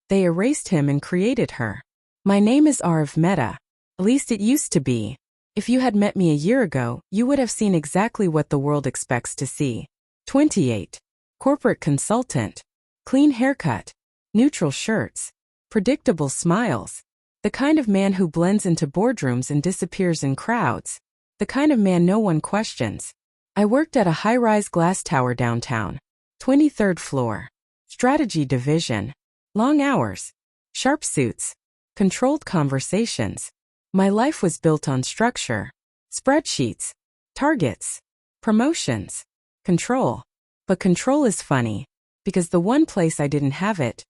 They erased him and created her. My name is Meta. At least it used to be. If you had met me a year ago, you would have seen exactly what the world expects to see. 28. Corporate consultant. Clean haircut. Neutral shirts. Predictable smiles. The kind of man who blends into boardrooms and disappears in crowds. The kind of man no one questions. I worked at a high-rise glass tower downtown. 23rd floor. Strategy division. Long hours. Sharp suits. Controlled conversations. My life was built on structure. Spreadsheets. Targets. Promotions. Control. But control is funny, because the one place I didn't have it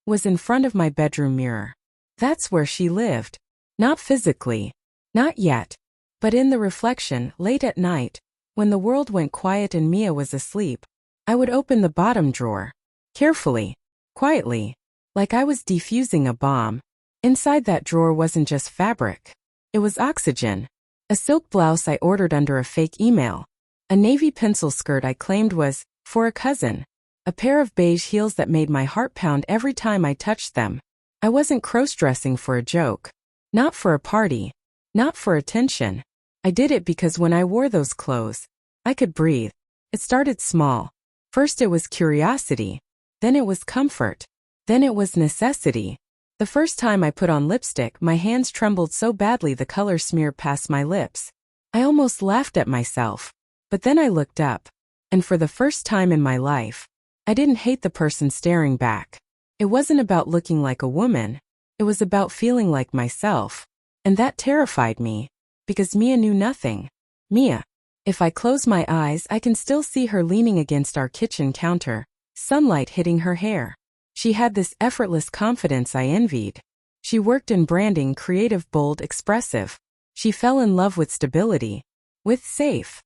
was in front of my bedroom mirror. That's where she lived. Not physically. Not yet. But in the reflection, late at night, when the world went quiet and Mia was asleep, I would open the bottom drawer. Carefully. Quietly. Like I was defusing a bomb. Inside that drawer wasn't just fabric. It was oxygen. A silk blouse I ordered under a fake email. A navy pencil skirt I claimed was for a cousin. A pair of beige heels that made my heart pound every time I touched them. I wasn't crossdressing for a joke. Not for a party. Not for attention. I did it because when I wore those clothes, I could breathe. It started small. First it was curiosity. Then it was comfort. Then it was necessity. The first time I put on lipstick, my hands trembled so badly the color smeared past my lips. I almost laughed at myself. But then I looked up. And for the first time in my life, I didn't hate the person staring back. It wasn't about looking like a woman. It was about feeling like myself. And that terrified me. Because Mia knew nothing. Mia. If I close my eyes, I can still see her leaning against our kitchen counter, sunlight hitting her hair. She had this effortless confidence I envied. She worked in branding, creative, bold, expressive. She fell in love with stability. With safe.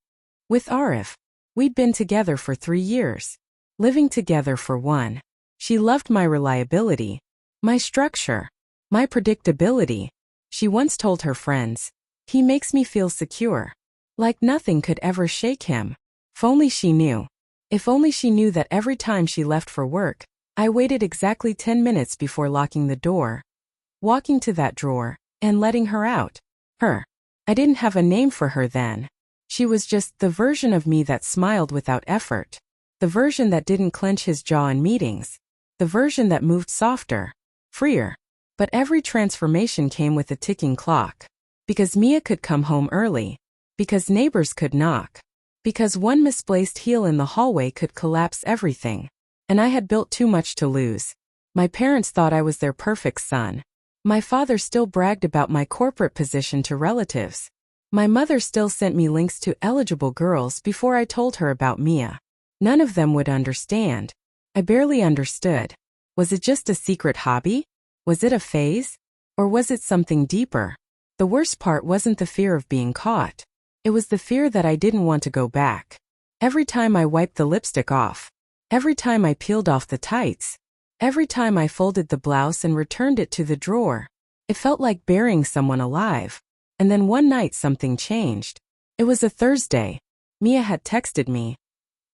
With Arif. We'd been together for 3 years. Living together for 1. She loved my reliability. My structure. My predictability. She once told her friends, "He makes me feel secure. Like nothing could ever shake him." If only she knew. If only she knew that every time she left for work, I waited exactly 10 minutes before locking the door, walking to that drawer, and letting her out. Her. I didn't have a name for her then. She was just the version of me that smiled without effort. The version that didn't clench his jaw in meetings. The version that moved softer. Freer. But every transformation came with a ticking clock. Because Mia could come home early. Because neighbors could knock. Because one misplaced heel in the hallway could collapse everything. And I had built too much to lose. My parents thought I was their perfect son. My father still bragged about my corporate position to relatives. My mother still sent me links to eligible girls before I told her about Mia. None of them would understand. I barely understood. Was it just a secret hobby? Was it a phase? Or was it something deeper? The worst part wasn't the fear of being caught. It was the fear that I didn't want to go back. Every time I wiped the lipstick off. Every time I peeled off the tights. Every time I folded the blouse and returned it to the drawer. It felt like burying someone alive. And then one night something changed. It was a Thursday. Mia had texted me.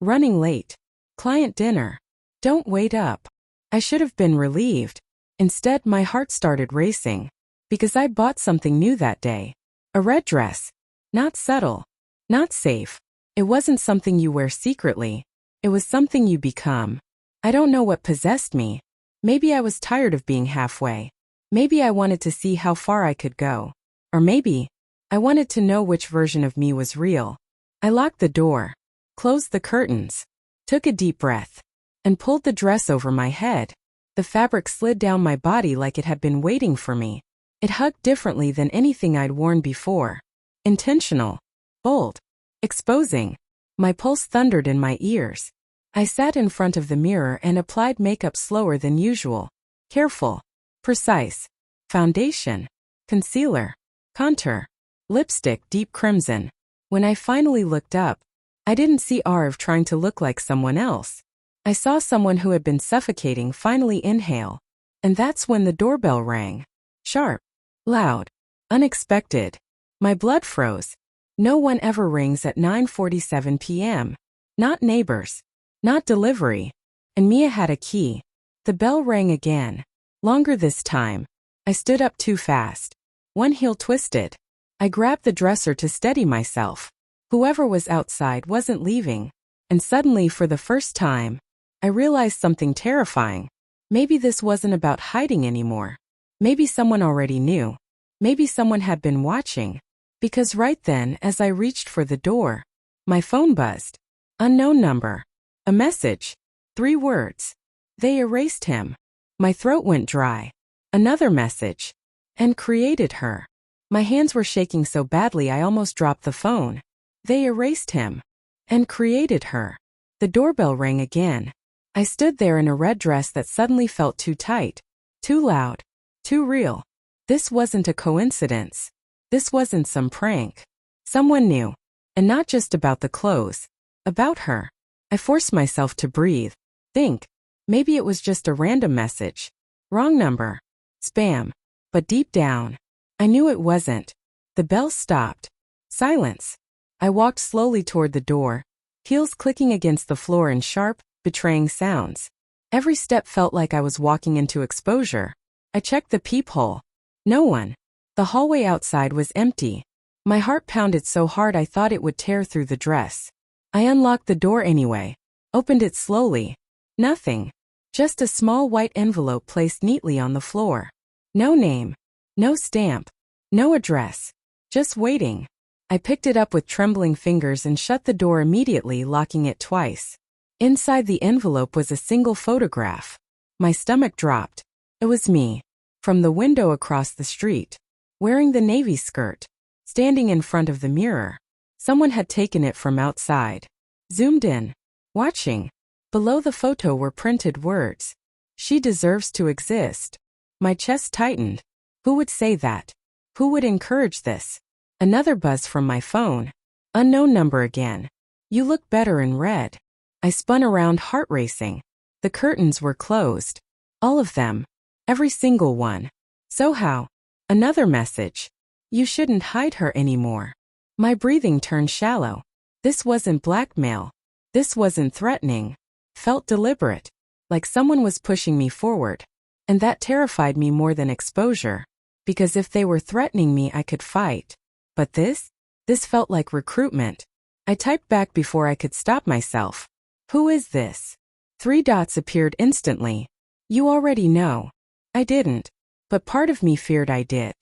"Running late. Client dinner. Don't wait up." I should have been relieved. Instead, my heart started racing. Because I bought something new that day. A red dress. Not subtle. Not safe. It wasn't something you wear secretly. It was something you become. I don't know what possessed me. Maybe I was tired of being halfway. Maybe I wanted to see how far I could go. Or maybe I wanted to know which version of me was real. I locked the door, closed the curtains, took a deep breath, and pulled the dress over my head. The fabric slid down my body like it had been waiting for me. It hugged differently than anything I'd worn before. Intentional. Bold. Exposing. My pulse thundered in my ears. I sat in front of the mirror and applied makeup slower than usual. Careful. Precise. Foundation. Concealer. Contour. Lipstick deep crimson. When I finally looked up, I didn't see Arv trying to look like someone else. I saw someone who had been suffocating finally inhale. And that's when the doorbell rang. Sharp. Loud. Unexpected. My blood froze. No one ever rings at 9:47 p.m. Not neighbors. Not delivery. And Mia had a key. The bell rang again. Longer this time. I stood up too fast. One heel twisted. I grabbed the dresser to steady myself. Whoever was outside wasn't leaving. And suddenly, for the first time, I realized something terrifying. Maybe this wasn't about hiding anymore. Maybe someone already knew. Maybe someone had been watching. Because right then, as I reached for the door, my phone buzzed. Unknown number. A message. 3 words. They erased him. My throat went dry. Another message. And created her. My hands were shaking so badly I almost dropped the phone. They erased him. And created her. The doorbell rang again. I stood there in a red dress that suddenly felt too tight, too loud, too real. This wasn't a coincidence. This wasn't some prank. Someone knew. And not just about the clothes. About her. I forced myself to breathe. Think. Maybe it was just a random message. Wrong number. Spam. But deep down, I knew it wasn't. The bell stopped. Silence. I walked slowly toward the door, heels clicking against the floor in sharp, betraying sounds. Every step felt like I was walking into exposure. I checked the peephole. No one. The hallway outside was empty. My heart pounded so hard I thought it would tear through the dress. I unlocked the door anyway, opened it slowly. Nothing. Just a small white envelope placed neatly on the floor. No name. No stamp. No address. Just waiting. I picked it up with trembling fingers and shut the door immediately, locking it twice. Inside the envelope was a single photograph. My stomach dropped. It was me. From the window across the street. Wearing the navy skirt. Standing in front of the mirror. Someone had taken it from outside. Zoomed in. Watching. Below the photo were printed words. She deserves to exist. My chest tightened. Who would say that? Who would encourage this? Another buzz from my phone. Unknown number again. You look better in red. I spun around, heart racing. The curtains were closed. All of them. Every single one. So how? Another message. You shouldn't hide her anymore. My breathing turned shallow. This wasn't blackmail. This wasn't threatening. Felt deliberate. Like someone was pushing me forward. And that terrified me more than exposure. Because if they were threatening me, I could fight. But this felt like recruitment. I typed back before I could stop myself. Who is this? 3 dots appeared instantly. You already know. I didn't. But part of me feared I did.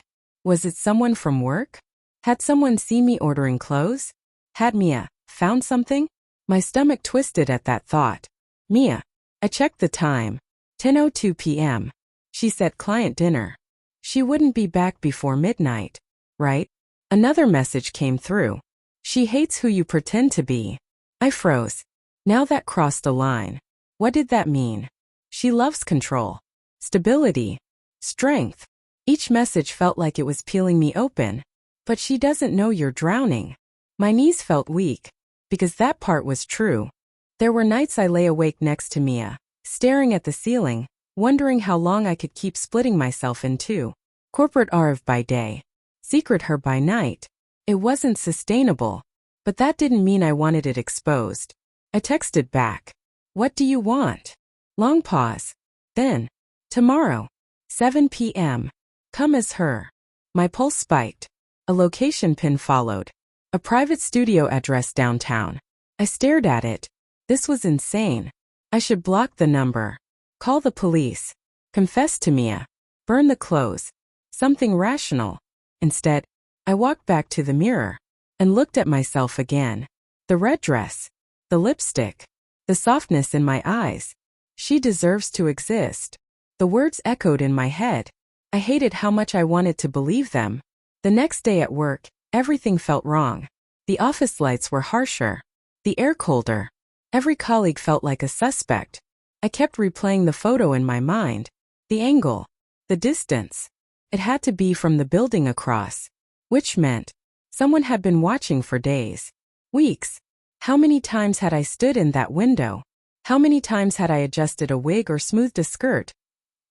Was it someone from work? Had someone seen me ordering clothes? Had Mia found something? My stomach twisted at that thought. Mia. I checked the time. 10:02 p.m. She said client dinner. She wouldn't be back before midnight, right? Another message came through. She hates who you pretend to be. I froze. Now that crossed a line. What did that mean? She loves control. Stability. Strength. Each message felt like it was peeling me open. But she doesn't know you're drowning. My knees felt weak. Because that part was true. There were nights I lay awake next to Mia, staring at the ceiling, wondering how long I could keep splitting myself in two. Corporate Arv by day. Secret her by night. It wasn't sustainable. But that didn't mean I wanted it exposed. I texted back. What do you want? Long pause. Then. Tomorrow. 7 p.m. Come as her. My pulse spiked. A location pin followed. A private studio address downtown. I stared at it. This was insane. I should block the number. Call the police. Confess to Mia. Burn the clothes. Something rational. Instead, I walked back to the mirror and looked at myself again. The red dress. The lipstick. The softness in my eyes. She deserves to exist. The words echoed in my head. I hated how much I wanted to believe them. The next day at work, everything felt wrong. The office lights were harsher. The air colder. Every colleague felt like a suspect. I kept replaying the photo in my mind. The angle. The distance. It had to be from the building across. Which meant someone had been watching for days. Weeks. How many times had I stood in that window? How many times had I adjusted a wig or smoothed a skirt?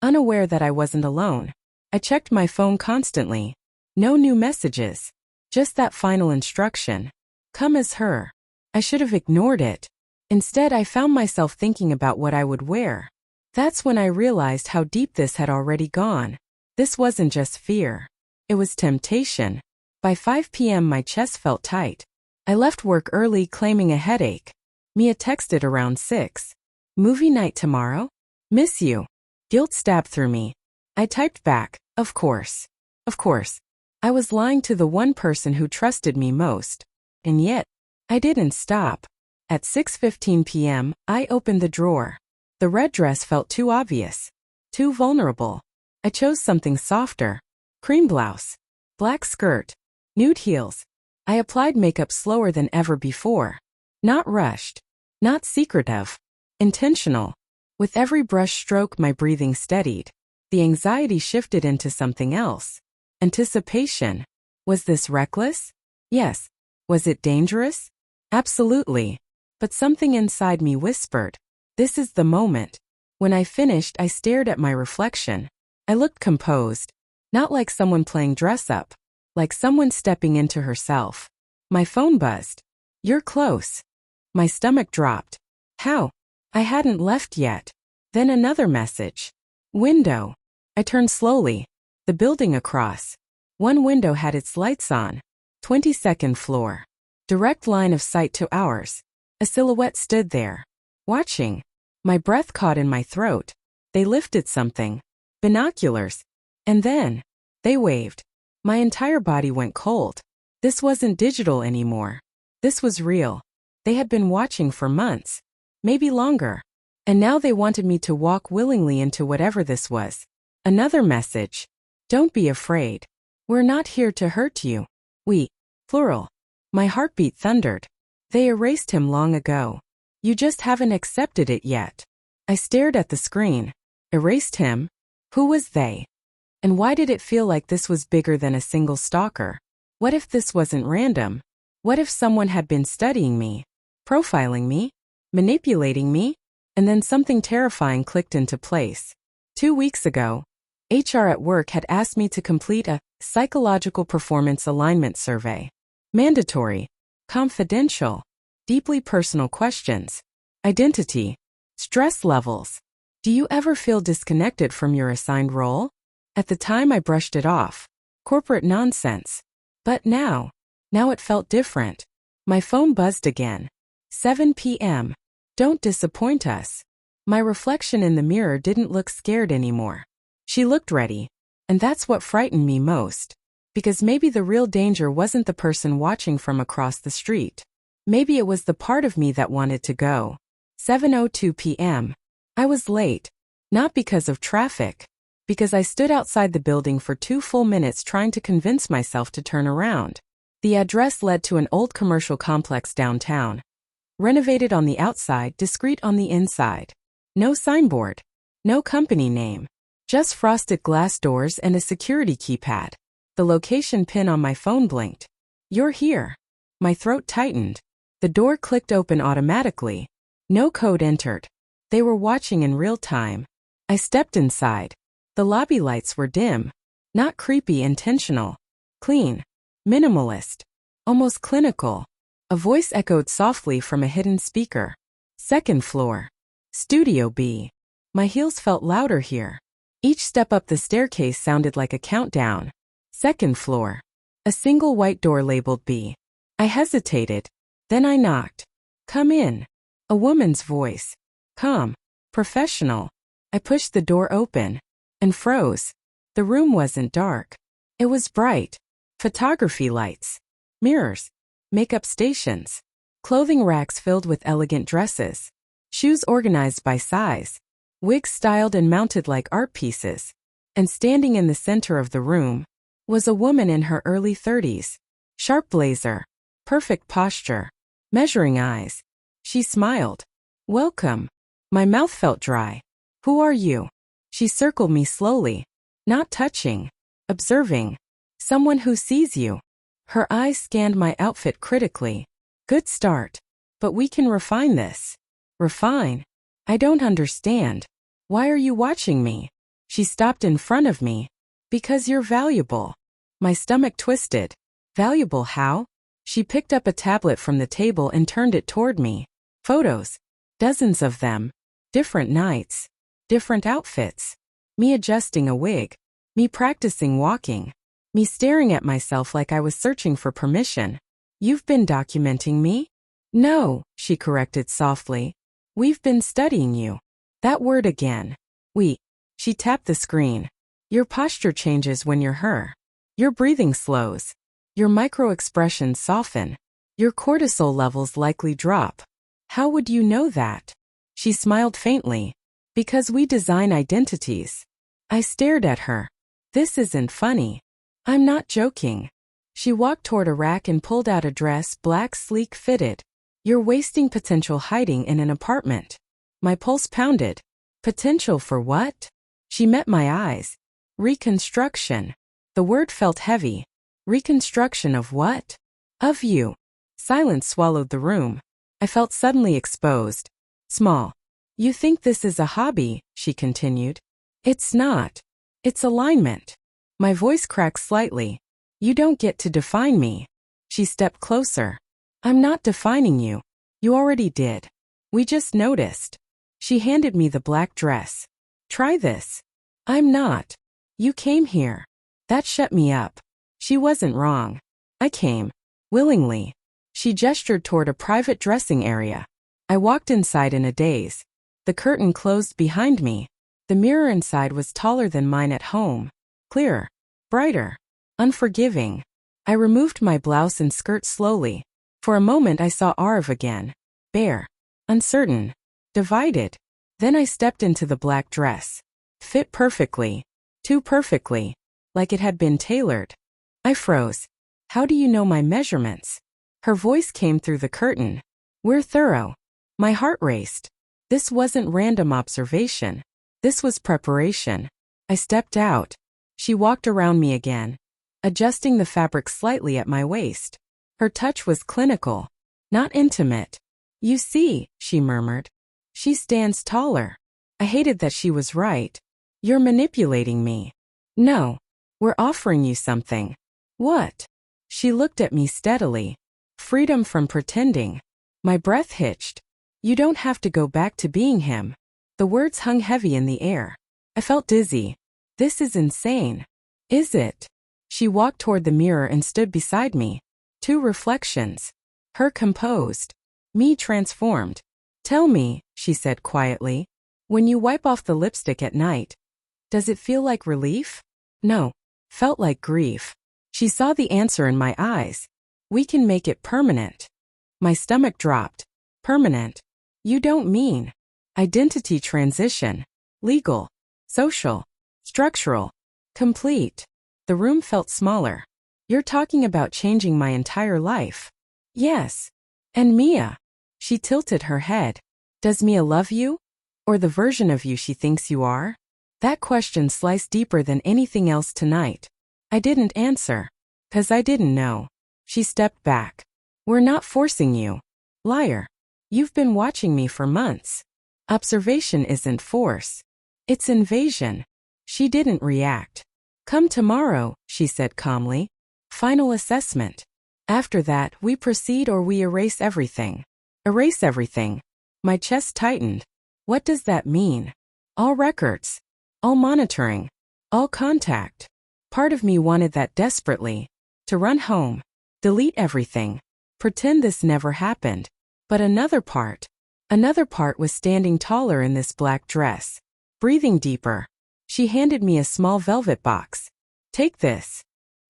Unaware that I wasn't alone. I checked my phone constantly. No new messages. Just that final instruction. Come as her. I should have ignored it. Instead, I found myself thinking about what I would wear. That's when I realized how deep this had already gone. This wasn't just fear. It was temptation. By 5 p.m. my chest felt tight. I left work early claiming a headache. Mia texted around 6. Movie night tomorrow? Miss you. Guilt stabbed through me. I typed back, of course. Of course. I was lying to the one person who trusted me most. And yet, I didn't stop. At 6:15 p.m., I opened the drawer. The red dress felt too obvious. Too vulnerable. I chose something softer. Cream blouse. Black skirt. Nude heels. I applied makeup slower than ever before. Not rushed. Not secretive. Intentional. With every brush stroke my breathing steadied. The anxiety shifted into something else. Anticipation. Was this reckless? Yes. Was it dangerous? Absolutely. But something inside me whispered, this is the moment. When I finished, I stared at my reflection. I looked composed. Not like someone playing dress up. Like someone stepping into herself. My phone buzzed. You're close. My stomach dropped. How? I hadn't left yet. Then another message. Window. I turned slowly. The building across. One window had its lights on. 22nd floor. Direct line of sight to ours. A silhouette stood there. Watching. My breath caught in my throat. They lifted something. Binoculars. And then, they waved. My entire body went cold. This wasn't digital anymore. This was real. They had been watching for months. Maybe longer. And now they wanted me to walk willingly into whatever this was. Another message. Don't be afraid. We're not here to hurt you. We. Plural. My heartbeat thundered. They erased him long ago. You just haven't accepted it yet. I stared at the screen. Erased him? Who was they? And why did it feel like this was bigger than a single stalker? What if this wasn't random? What if someone had been studying me? Profiling me? Manipulating me? And then something terrifying clicked into place. 2 weeks ago, HR at work had asked me to complete a psychological performance alignment survey. Mandatory. Confidential. Deeply personal questions. Identity. Stress levels. Do you ever feel disconnected from your assigned role? At the time I brushed it off. Corporate nonsense. But now it felt different. My phone buzzed again. 7 p.m. Don't disappoint us. My reflection in the mirror didn't look scared anymore. She looked ready. And that's what frightened me most. Because maybe the real danger wasn't the person watching from across the street. Maybe it was the part of me that wanted to go. 7:02 p.m. I was late. Not because of traffic. Because I stood outside the building for 2 full minutes trying to convince myself to turn around. The address led to an old commercial complex downtown. Renovated on the outside, discreet on the inside. No signboard. No company name. Just frosted glass doors and a security keypad. The location pin on my phone blinked. You're here. My throat tightened. The door clicked open automatically. No code entered. They were watching in real time. I stepped inside. The lobby lights were dim. Not creepy, intentional. Clean. Minimalist. Almost clinical. A voice echoed softly from a hidden speaker. 2nd floor. Studio B. My heels felt louder here. Each step up the staircase sounded like a countdown. 2nd floor. A single white door labeled B. I hesitated. Then I knocked. Come in. A woman's voice. Calm. Professional. I pushed the door open. And froze. The room wasn't dark. It was bright. Photography lights. Mirrors. Makeup stations. Clothing racks filled with elegant dresses. Shoes organized by size. Wigs styled and mounted like art pieces. And standing in the center of the room was a woman in her early 30s. Sharp blazer. Perfect posture. Measuring eyes. She smiled. Welcome. My mouth felt dry. Who are you? She circled me slowly. Not touching. Observing. Someone who sees you. Her eyes scanned my outfit critically. Good start. But we can refine this. Refine? I don't understand. Why are you watching me? She stopped in front of me. Because you're valuable. My stomach twisted. Valuable how? She picked up a tablet from the table and turned it toward me. Photos. Dozens of them. Different nights. different outfits. Me adjusting a wig. Me practicing walking. Me staring at myself like I was searching for permission. You've been documenting me? No, she corrected softly. We've been studying you. That word again. We. She tapped the screen. Your posture changes when you're her. Your breathing slows. Your micro-expressions soften. Your cortisol levels likely drop. How would you know that? She smiled faintly. Because we design identities. I stared at her. This isn't funny. I'm not joking. She walked toward a rack and pulled out a dress, black, sleek, fitted. You're wasting potential hiding in an apartment. My pulse pounded. Potential for what? She met my eyes. Reconstruction. The word felt heavy. Reconstruction of what? Of you. Silence swallowed the room. I felt suddenly exposed. Small. You think this is a hobby, she continued. It's not. It's alignment. My voice cracked slightly. You don't get to define me. She stepped closer. I'm not defining you. You already did. We just noticed. She handed me the black dress. Try this. I'm not. You came here. That shut me up. She wasn't wrong. I came. Willingly. She gestured toward a private dressing area. I walked inside in a daze. The curtain closed behind me. The mirror inside was taller than mine at home. Clearer. Brighter. Unforgiving. I removed my blouse and skirt slowly. For a moment I saw Arv again. Bare. Uncertain. Divided. Then I stepped into the black dress. Fit perfectly. Too perfectly. Like it had been tailored. I froze. How do you know my measurements? Her voice came through the curtain. We're thorough. My heart raced. This wasn't random observation. This was preparation. I stepped out. She walked around me again, adjusting the fabric slightly at my waist. Her touch was clinical, not intimate. You see, she murmured. She stands taller. I hated that she was right. You're manipulating me. No. We're offering you something. What? She looked at me steadily. Freedom from pretending. My breath hitched. You don't have to go back to being him. The words hung heavy in the air. I felt dizzy. This is insane. Is it? She walked toward the mirror and stood beside me. Two reflections. Her composed. Me transformed. Tell me, she said quietly, when you wipe off the lipstick at night, does it feel like relief? No. Felt like grief. She saw the answer in my eyes. We can make it permanent. My stomach dropped. Permanent. You don't mean. Identity transition. Legal. Social. Structural. Complete. The room felt smaller. You're talking about changing my entire life. Yes. And Mia. She tilted her head. Does Mia love you? Or the version of you she thinks you are? That question sliced deeper than anything else tonight. I didn't answer. 'Cause I didn't know. She stepped back. We're not forcing you. Liar. You've been watching me for months. Observation isn't force. It's invasion. She didn't react. Come tomorrow, she said calmly. Final assessment. After that, we proceed or we erase everything. Erase everything. My chest tightened. What does that mean? All records. All monitoring. All contact. Part of me wanted that desperately. To run home. Delete everything. Pretend this never happened. But another part was standing taller in this black dress. Breathing deeper. She handed me a small velvet box. Take this.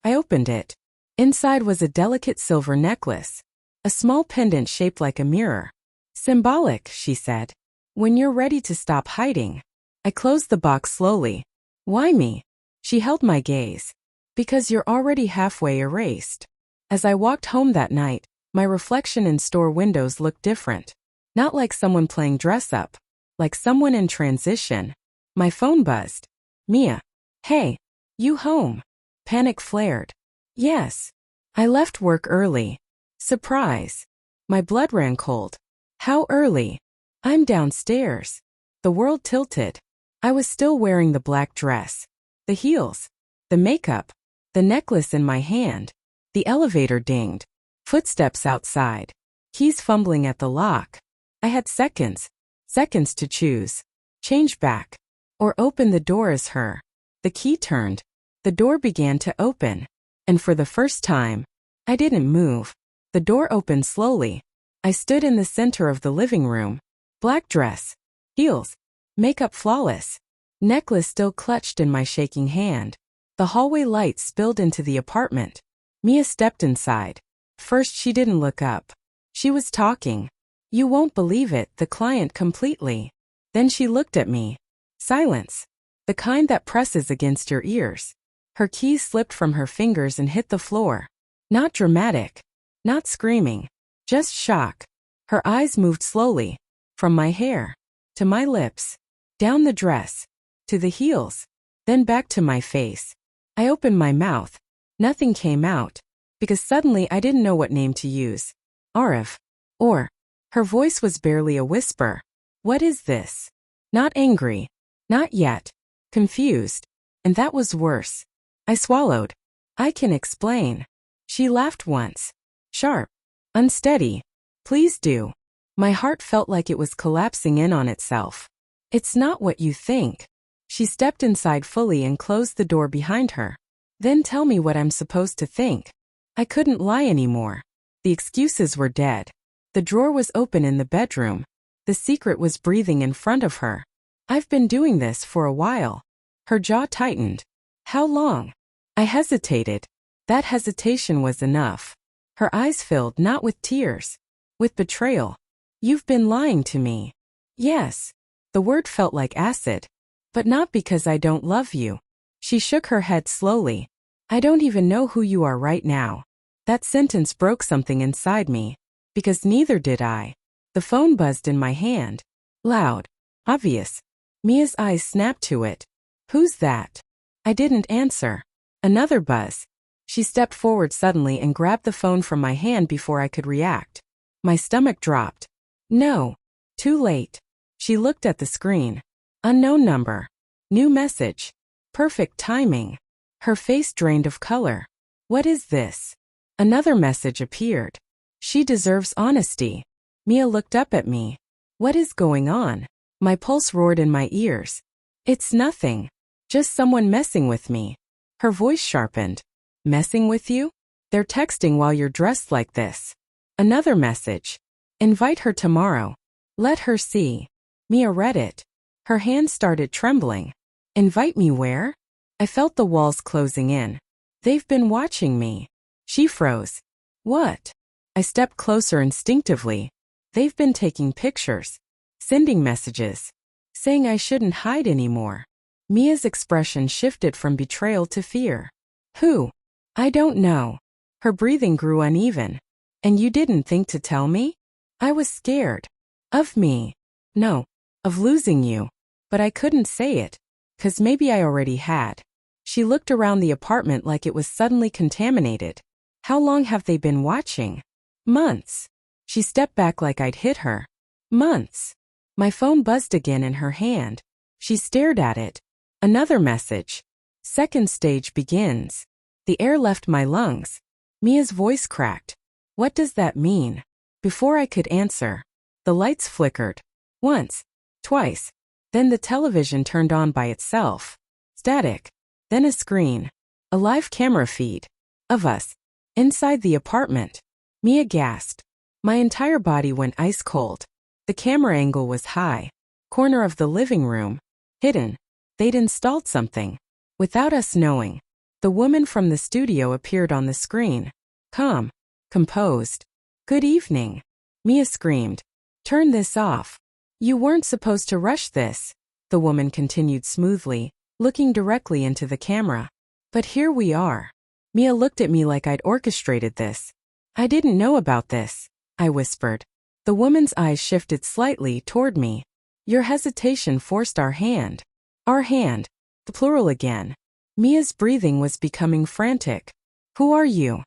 I opened it. Inside was a delicate silver necklace. A small pendant shaped like a mirror. Symbolic, she said. When you're ready to stop hiding. I closed the box slowly. Why me? She held my gaze. Because you're already halfway erased. As I walked home that night, my reflection in store windows looked different. Not like someone playing dress up. Like someone in transition. My phone buzzed. Mia. Hey. You home? Panic flared. Yes. I left work early. Surprise. My blood ran cold. How early? I'm downstairs. The world tilted. I was still wearing the black dress. The heels. The makeup. The necklace in my hand. The elevator dinged. Footsteps outside. Keys fumbling at the lock. I had seconds. Seconds to choose. Change back. or open the door as her. The key turned. The door began to open. And for the first time, I didn't move. The door opened slowly. I stood in the center of the living room. Black dress, heels, makeup flawless, necklace still clutched in my shaking hand. The hallway light spilled into the apartment. Mia stepped inside. First, she didn't look up. She was talking. You won't believe it, the client completely. Then she looked at me. Silence. The kind that presses against your ears. Her keys slipped from her fingers and hit the floor. Not dramatic. Not screaming. Just shock. Her eyes moved slowly. From my hair. To my lips. Down the dress. To the heels. Then back to my face. I opened my mouth. Nothing came out. Because suddenly I didn't know what name to use. Arif. Or. Her voice was barely a whisper. What is this? Not angry. Not yet. Confused. And that was worse. I swallowed. I can explain. She laughed once. Sharp. Unsteady. Please do. My heart felt like it was collapsing in on itself. It's not what you think. She stepped inside fully and closed the door behind her. Then tell me what I'm supposed to think. I couldn't lie anymore. The excuses were dead. The drawer was open in the bedroom. The secret was breathing in front of her. I've been doing this for a while. Her jaw tightened. How long? I hesitated. That hesitation was enough. Her eyes filled not with tears. With betrayal. You've been lying to me. Yes. The word felt like acid. But not because I don't love you. She shook her head slowly. I don't even know who you are right now. That sentence broke something inside me. Because neither did I. The phone buzzed in my hand. Loud. Obvious. Mia's eyes snapped to it. Who's that? I didn't answer. Another buzz. She stepped forward suddenly and grabbed the phone from my hand before I could react. My stomach dropped. No. Too late. She looked at the screen. Unknown number. New message. Perfect timing. Her face drained of color. What is this? Another message appeared. She deserves honesty. Mia looked up at me. What is going on? My pulse roared in my ears. It's nothing. Just someone messing with me. Her voice sharpened. Messing with you? They're texting while you're dressed like this. Another message. Invite her tomorrow. Let her see. Mia read it. Her hand started trembling. Invite me where? I felt the walls closing in. They've been watching me. She froze. What? I stepped closer instinctively. They've been taking pictures. Sending messages. Saying I shouldn't hide anymore. Mia's expression shifted from betrayal to fear. Who? I don't know. Her breathing grew uneven. And you didn't think to tell me? I was scared. Of me. No. Of losing you. But I couldn't say it. 'Cause maybe I already had. She looked around the apartment like it was suddenly contaminated. How long have they been watching? Months. She stepped back like I'd hit her. Months. My phone buzzed again in her hand. She stared at it. Another message. Second stage begins. The air left my lungs. Mia's voice cracked. What does that mean? Before I could answer, the lights flickered. Once. Twice. Then the television turned on by itself. Static. Then a screen. A live camera feed. Of us. Inside the apartment. Mia gasped. My entire body went ice cold. The camera angle was high. Corner of the living room. Hidden. They'd installed something. Without us knowing. The woman from the studio appeared on the screen. Calm. Composed. Good evening. Mia screamed. Turn this off. You weren't supposed to rush this. The woman continued smoothly, looking directly into the camera. But here we are. Mia looked at me like I'd orchestrated this. I didn't know about this, I whispered. The woman's eyes shifted slightly toward me. Your hesitation forced our hand. Our hand. The plural again. Mia's breathing was becoming frantic. Who are you?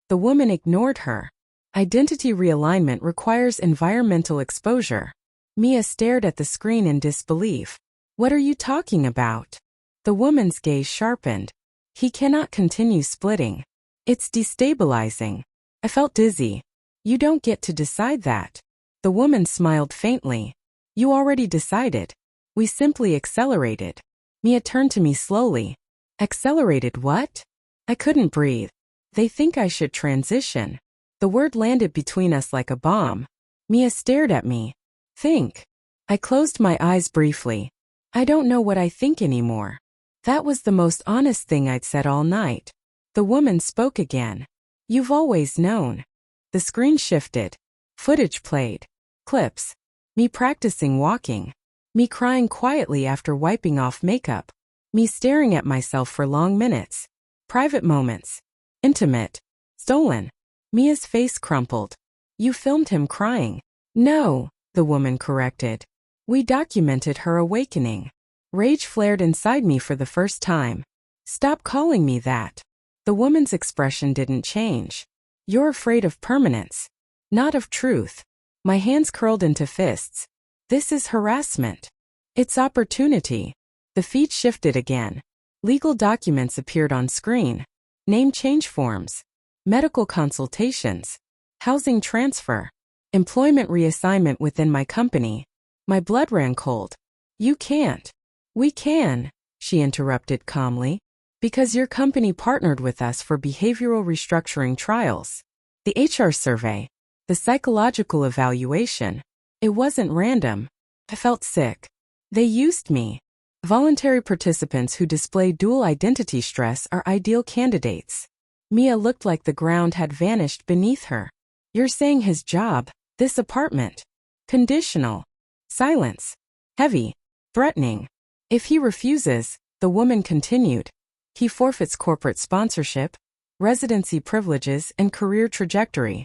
The woman ignored her. Identity realignment requires environmental exposure. Mia stared at the screen in disbelief. What are you talking about? The woman's gaze sharpened. He cannot continue splitting. It's destabilizing. I felt dizzy. You don't get to decide that. The woman smiled faintly. You already decided. We simply accelerated. Mia turned to me slowly. Accelerated what? I couldn't breathe. They think I should transition. The word landed between us like a bomb. Mia stared at me. Think. I closed my eyes briefly. I don't know what I think anymore. That was the most honest thing I'd said all night. The woman spoke again. You've always known. The screen shifted. Footage played. Clips. Me practicing walking. Me crying quietly after wiping off makeup. Me staring at myself for long minutes. Private moments. Intimate. Stolen. Mia's face crumpled. You filmed him crying. No, the woman corrected. We documented her awakening. Rage flared inside me for the first time. Stop calling me that. The woman's expression didn't change. You're afraid of permanence. Not of truth. My hands curled into fists. This is harassment. It's opportunity. The feed shifted again. Legal documents appeared on screen. Name change forms. Medical consultations. Housing transfer. Employment reassignment within my company. My blood ran cold. You can't. We can, she interrupted calmly. Because your company partnered with us for behavioral restructuring trials. The HR survey. The psychological evaluation. It wasn't random. I felt sick. They used me. Voluntary participants who display dual identity stress are ideal candidates. Mia looked like the ground had vanished beneath her. You're saying his job, this apartment. Conditional. Silence. Heavy. Threatening. If he refuses, the woman continued, he forfeits corporate sponsorship, residency privileges, and career trajectory.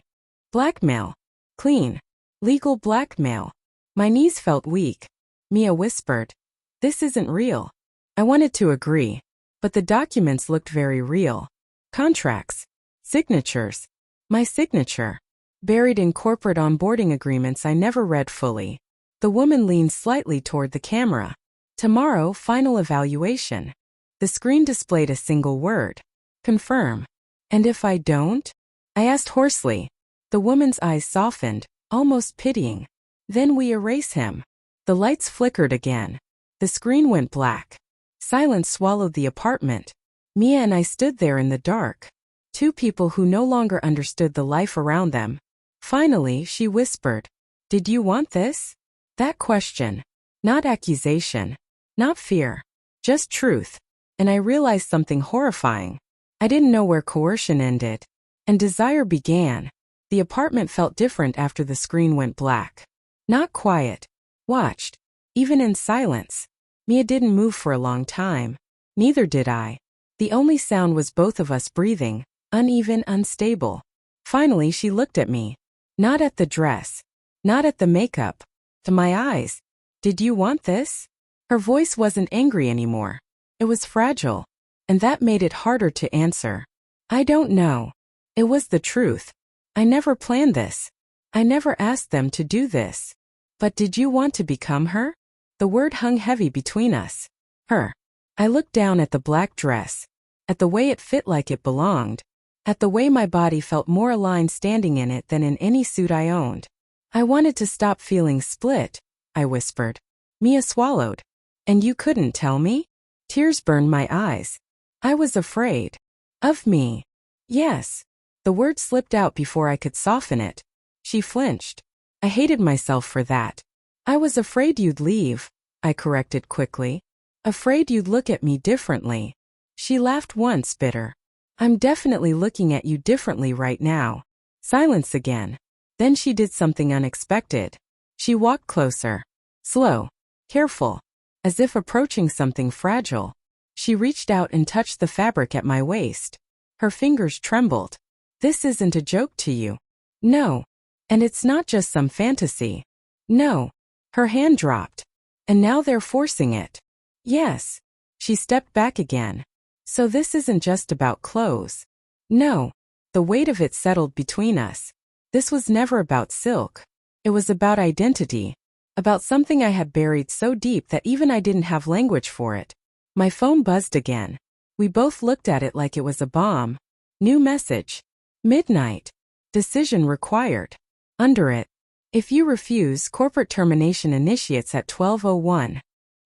Blackmail. Clean. Legal blackmail. My knees felt weak. Mia whispered, this isn't real. I wanted to agree, but the documents looked very real. Contracts. Signatures. My signature. Buried in corporate onboarding agreements I never read fully. The woman leaned slightly toward the camera. Tomorrow, final evaluation. The screen displayed a single word. Confirm. And if I don't? I asked hoarsely. The woman's eyes softened, almost pitying. Then we erase him. The lights flickered again. The screen went black. Silence swallowed the apartment. Mia and I stood there in the dark. Two people who no longer understood the life around them. Finally, she whispered, did you want this? That question. Not accusation. Not fear. Just truth. And I realized something horrifying. I didn't know where coercion ended. And desire began. The apartment felt different after the screen went black. Not quiet. Watched. Even in silence. Mia didn't move for a long time. Neither did I. The only sound was both of us breathing, uneven, unstable. Finally, she looked at me. Not at the dress. Not at the makeup. To my eyes. Did you want this? Her voice wasn't angry anymore. It was fragile. And that made it harder to answer. I don't know. It was the truth. I never planned this. I never asked them to do this. But did you want to become her? The word hung heavy between us. Her. I looked down at the black dress. At the way it fit like it belonged. At the way my body felt more aligned standing in it than in any suit I owned. I wanted to stop feeling split, I whispered. Mia swallowed. And you couldn't tell me? Tears burned my eyes. I was afraid. Of me. Yes. The word slipped out before I could soften it. She flinched. I hated myself for that. I was afraid you'd leave, I corrected quickly. Afraid you'd look at me differently. She laughed once, bitter. I'm definitely looking at you differently right now. Silence again. Then she did something unexpected. She walked closer. Slow. Careful. As if approaching something fragile. She reached out and touched the fabric at my waist. Her fingers trembled. This isn't a joke to you. No. And it's not just some fantasy. No. Her hand dropped. And now they're forcing it. Yes. She stepped back again. So this isn't just about clothes. No. The weight of it settled between us. This was never about silk. It was about identity. About something I had buried so deep that even I didn't have language for it. My phone buzzed again. We both looked at it like it was a bomb. New message. Midnight. Decision required. Under it. If you refuse, corporate termination initiates at 12:01.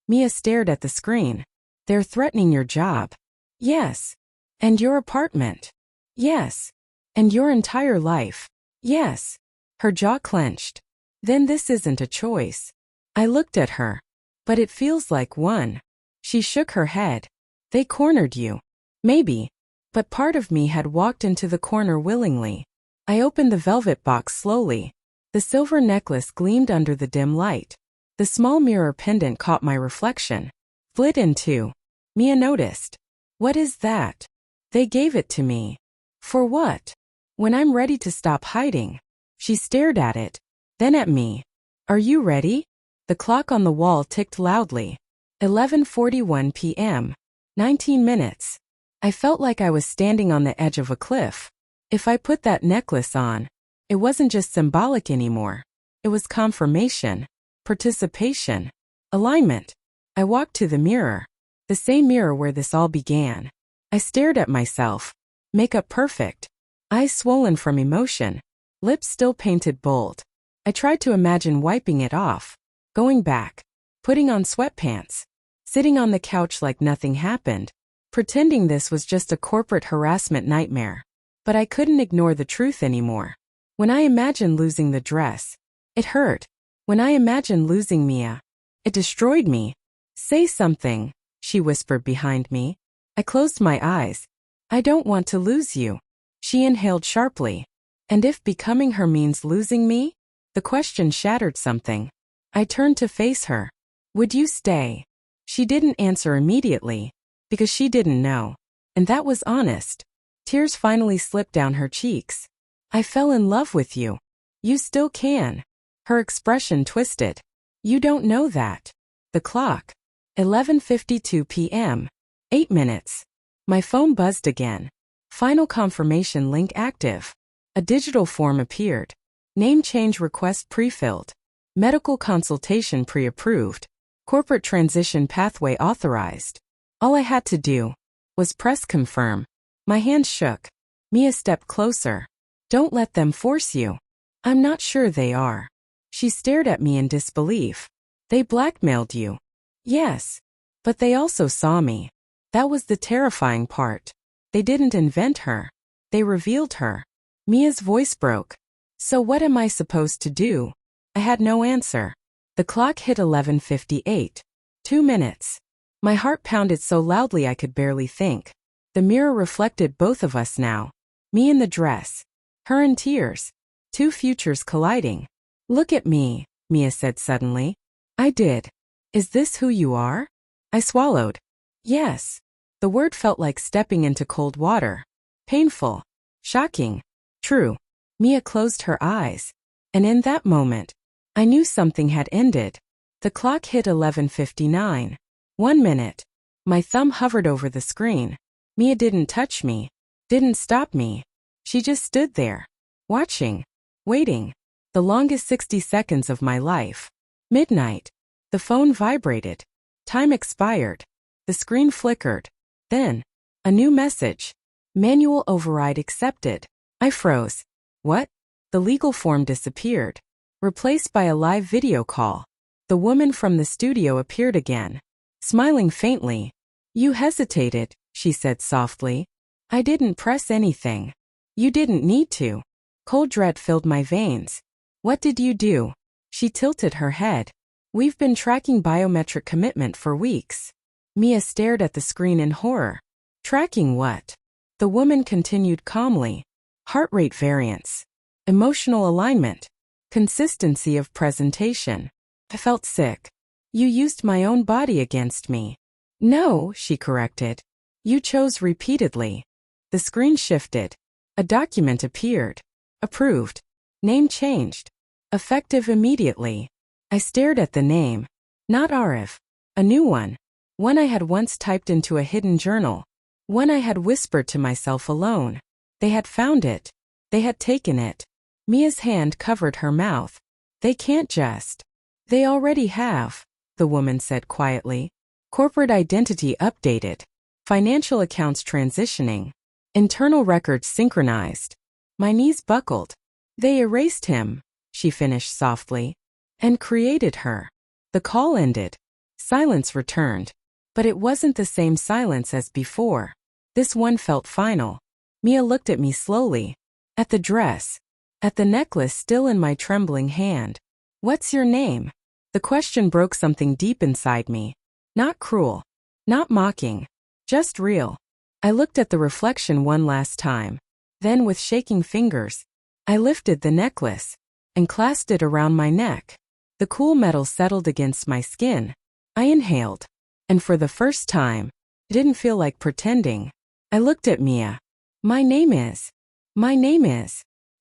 Mia stared at the screen. They're threatening your job. Yes. And your apartment. Yes. And your entire life. Yes. Her jaw clenched. Then this isn't a choice. I looked at her. But it feels like one. She shook her head. They cornered you. Maybe. But part of me had walked into the corner willingly. I opened the velvet box slowly. The silver necklace gleamed under the dim light. The small mirror pendant caught my reflection. Split in two. Mia noticed. What is that? They gave it to me. For what? When I'm ready to stop hiding. She stared at it. Then at me. Are you ready? The clock on the wall ticked loudly. 11:41 p.m. 19 minutes. I felt like I was standing on the edge of a cliff. If I put that necklace on, it wasn't just symbolic anymore. It was confirmation, participation, alignment. I walked to the mirror. The same mirror where this all began. I stared at myself. Makeup perfect. Eyes swollen from emotion. Lips still painted bold. I tried to imagine wiping it off. Going back. Putting on sweatpants. Sitting on the couch like nothing happened. Pretending this was just a corporate harassment nightmare. But I couldn't ignore the truth anymore. When I imagined losing the dress, it hurt. When I imagined losing Mia, it destroyed me. Say something, she whispered behind me. I closed my eyes. I don't want to lose you. She inhaled sharply. And if becoming her means losing me? The question shattered something. I turned to face her. Would you stay? She didn't answer immediately, because she didn't know. And that was honest. Tears finally slipped down her cheeks. I fell in love with you. You still can. Her expression twisted. You don't know that. The clock. 11:52 p.m. 8 minutes. My phone buzzed again. Final confirmation link active. A digital form appeared. Name change request pre-filled. Medical consultation pre-approved. Corporate transition pathway authorized. All I had to do was press confirm. My hands shook. Mia stepped closer. Don't let them force you. I'm not sure they are. She stared at me in disbelief. They blackmailed you. Yes. But they also saw me. That was the terrifying part. They didn't invent her. They revealed her. Mia's voice broke. So what am I supposed to do? I had no answer. The clock hit 11:58. 2 minutes. My heart pounded so loudly I could barely think. The mirror reflected both of us now. Me in the dress. Her in tears. Two futures colliding. Look at me, Mia said suddenly. I did. Is this who you are? I swallowed. Yes. The word felt like stepping into cold water. Painful. Shocking. True. Mia closed her eyes. And in that moment, I knew something had ended. The clock hit 11:59. 1 minute. My thumb hovered over the screen. Mia didn't touch me. Didn't stop me. She just stood there. Watching. Waiting. The longest 60 seconds of my life. Midnight. The phone vibrated. Time expired. The screen flickered. Then, a new message. Manual override accepted. I froze. What? The legal form disappeared. Replaced by a live video call. The woman from the studio appeared again. Smiling faintly. You hesitated, she said softly. I didn't press anything. You didn't need to. Cold dread filled my veins. What did you do? She tilted her head. We've been tracking biometric commitment for weeks. Mia stared at the screen in horror. Tracking what? The woman continued calmly. Heart rate variance. Emotional alignment. Consistency of presentation. I felt sick. You used my own body against me. No, she corrected. You chose repeatedly. The screen shifted. A document appeared. Approved. Name changed. Effective immediately. I stared at the name. Not Arif. A new one. One I had once typed into a hidden journal. One I had whispered to myself alone. They had found it. They had taken it. Mia's hand covered her mouth. They can't just. They already have, the woman said quietly. Corporate identity updated. Financial accounts transitioning. Internal records synchronized. My knees buckled. They erased him, she finished softly. And created her. The call ended. Silence returned. But it wasn't the same silence as before. This one felt final. Mia looked at me slowly. At the dress. At the necklace still in my trembling hand. What's your name? The question broke something deep inside me. Not cruel. Not mocking. Just real. I looked at the reflection one last time. Then with shaking fingers, I lifted the necklace and clasped it around my neck. The cool metal settled against my skin. I inhaled. And for the first time, it didn't feel like pretending. I looked at Mia. My name is.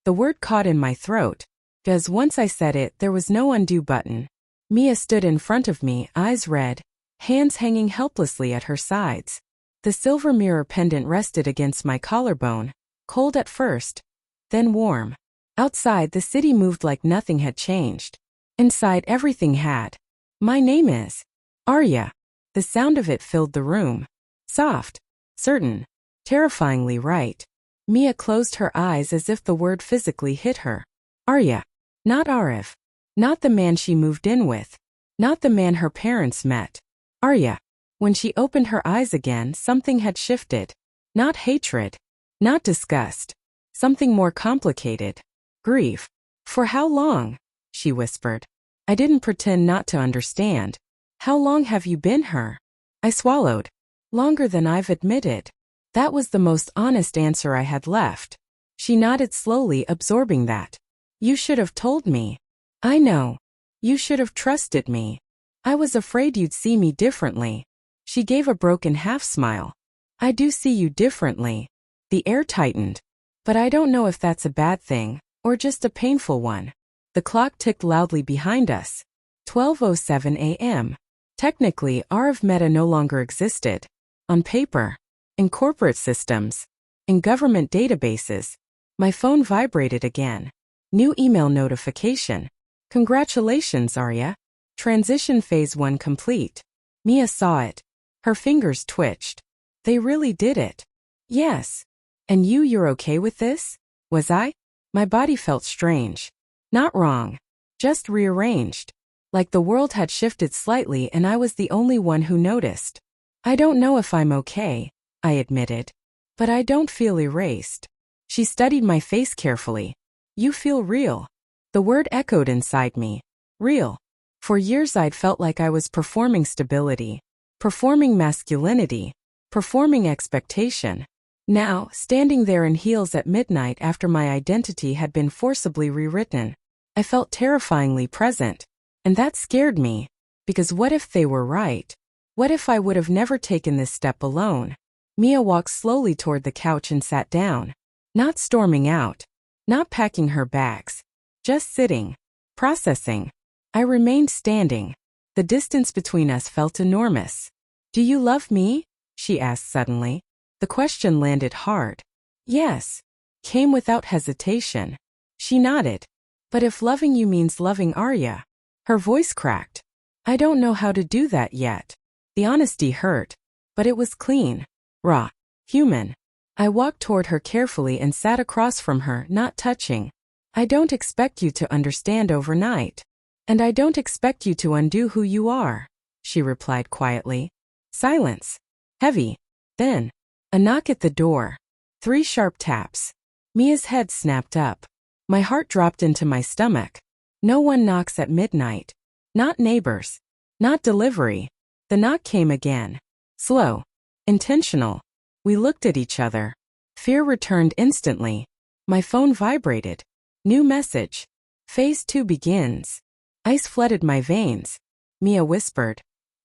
The word caught in my throat, because once I said it, there was no undo button. Mia stood in front of me, eyes red, hands hanging helplessly at her sides. The silver mirror pendant rested against my collarbone, cold at first, then warm. Outside, the city moved like nothing had changed. Inside, everything had. My name is Arya. The sound of it filled the room. Soft, certain, terrifyingly right. Mia closed her eyes as if the word physically hit her. Arya. Not Arif. Not the man she moved in with. Not the man her parents met. Arya. When she opened her eyes again, something had shifted. Not hatred. Not disgust. Something more complicated. Grief. For how long? She whispered. I didn't pretend not to understand. How long have you been her? I swallowed. Longer than I've admitted. That was the most honest answer I had left. She nodded slowly, absorbing that. You should have told me. I know. You should have trusted me. I was afraid you'd see me differently. She gave a broken half-smile. I do see you differently. The air tightened. But I don't know if that's a bad thing, or just a painful one. The clock ticked loudly behind us. 12:07 a.m. Technically, Meta no longer existed. On paper. In corporate systems. In government databases. My phone vibrated again. New email notification. Congratulations, Arya. Transition phase 1 complete. Mia saw it. Her fingers twitched. They really did it. Yes. And you're okay with this? Was I? My body felt strange. Not wrong. Just rearranged. Like the world had shifted slightly and I was the only one who noticed. I don't know if I'm okay, I admitted. But I don't feel erased. She studied my face carefully. You feel real. The word echoed inside me. Real. For years I'd felt like I was performing stability, performing masculinity, performing expectation. Now, standing there in heels at midnight after my identity had been forcibly rewritten, I felt terrifyingly present. And that scared me, because what if they were right? What if I would have never taken this step alone? Mia walked slowly toward the couch and sat down. Not storming out. Not packing her bags. Just sitting. Processing. I remained standing. The distance between us felt enormous. Do you love me? She asked suddenly. The question landed hard. Yes. Came without hesitation. She nodded. But if loving you means loving Arya? Her voice cracked. I don't know how to do that yet. The honesty hurt. But it was clean. Raw. Human. I walked toward her carefully and sat across from her, not touching. I don't expect you to understand overnight. And I don't expect you to undo who you are, she replied quietly. Silence. Heavy. Then, a knock at the door. 3 sharp taps. Mia's head snapped up. My heart dropped into my stomach. No one knocks at midnight. Not neighbors. Not delivery. The knock came again. Slow. Intentional. We looked at each other. Fear returned instantly. My phone vibrated. New message. Phase 2 begins. Ice flooded my veins. Mia whispered.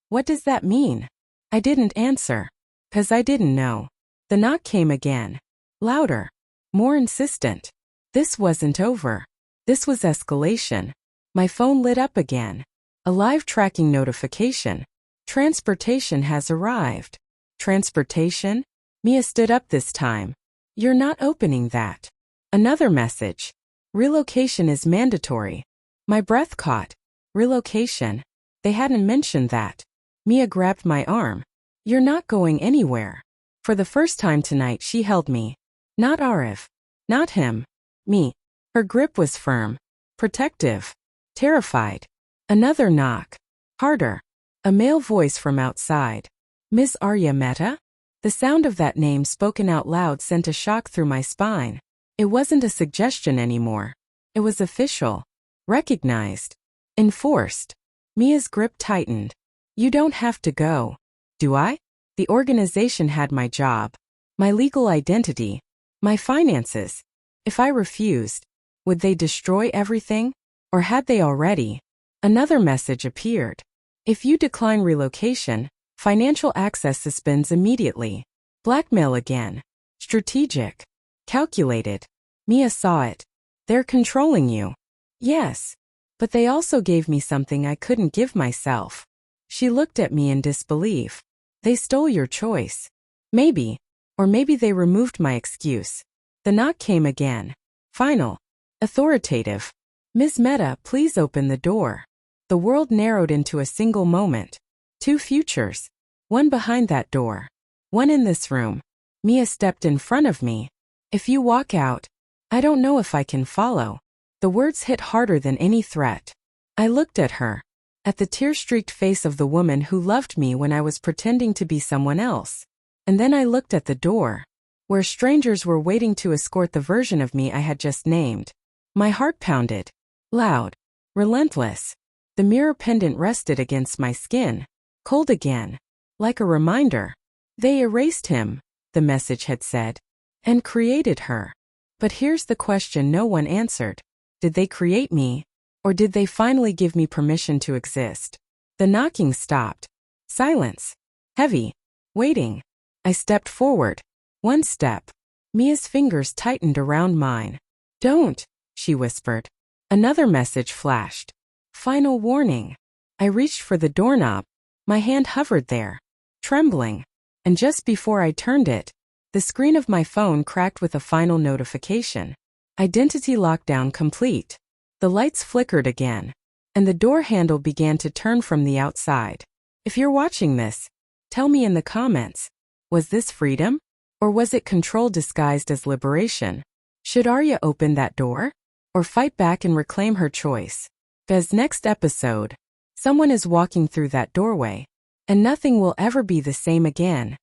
What does that mean? I didn't answer. 'Cause I didn't know. The knock came again. Louder. More insistent. This wasn't over. This was escalation. My phone lit up again. A live tracking notification. Transportation has arrived. Transportation? Mia stood up this time. You're not opening that. Another message. Relocation is mandatory. My breath caught. Relocation. They hadn't mentioned that. Mia grabbed my arm. You're not going anywhere. For the first time tonight she held me. Not Arif. Not him. Me. Her grip was firm. Protective. Terrified. Another knock. Harder. A male voice from outside. Miss Arya Mehta? The sound of that name spoken out loud sent a shock through my spine. It wasn't a suggestion anymore. It was official. Recognized. Enforced. Mia's grip tightened. You don't have to go. Do I? The organization had my job, my legal identity, my finances. If I refused, would they destroy everything? Or had they already? Another message appeared. If you decline relocation, financial access suspends immediately. Blackmail again. Strategic. Calculated. Mia saw it. They're controlling you. Yes. But they also gave me something I couldn't give myself. She looked at me in disbelief. They stole your choice. Maybe. Or maybe they removed my excuse. The knock came again. Final. Authoritative. Ms. Mehta, please open the door. The world narrowed into a single moment. 2 futures. One behind that door. One in this room. Mia stepped in front of me. If you walk out, I don't know if I can follow. The words hit harder than any threat. I looked at her. At the tear-streaked face of the woman who loved me when I was pretending to be someone else. And then I looked at the door, where strangers were waiting to escort the version of me I had just named. My heart pounded. Loud. Relentless. The mirror pendant rested against my skin. Cold again. Like a reminder. They erased him, the message had said. And created her. But here's the question no one answered. Did they create me? Or did they finally give me permission to exist? The knocking stopped. Silence. Heavy. Waiting. I stepped forward. 1 step. Mia's fingers tightened around mine. Don't, she whispered. Another message flashed. Final warning. I reached for the doorknob. My hand hovered there, trembling. And just before I turned it, the screen of my phone cracked with a final notification. Identity lockdown complete. The lights flickered again, and the door handle began to turn from the outside. If you're watching this, tell me in the comments, was this freedom? Or was it control disguised as liberation? Should Arya open that door? Or fight back and reclaim her choice? Because next episode, someone is walking through that doorway, and nothing will ever be the same again.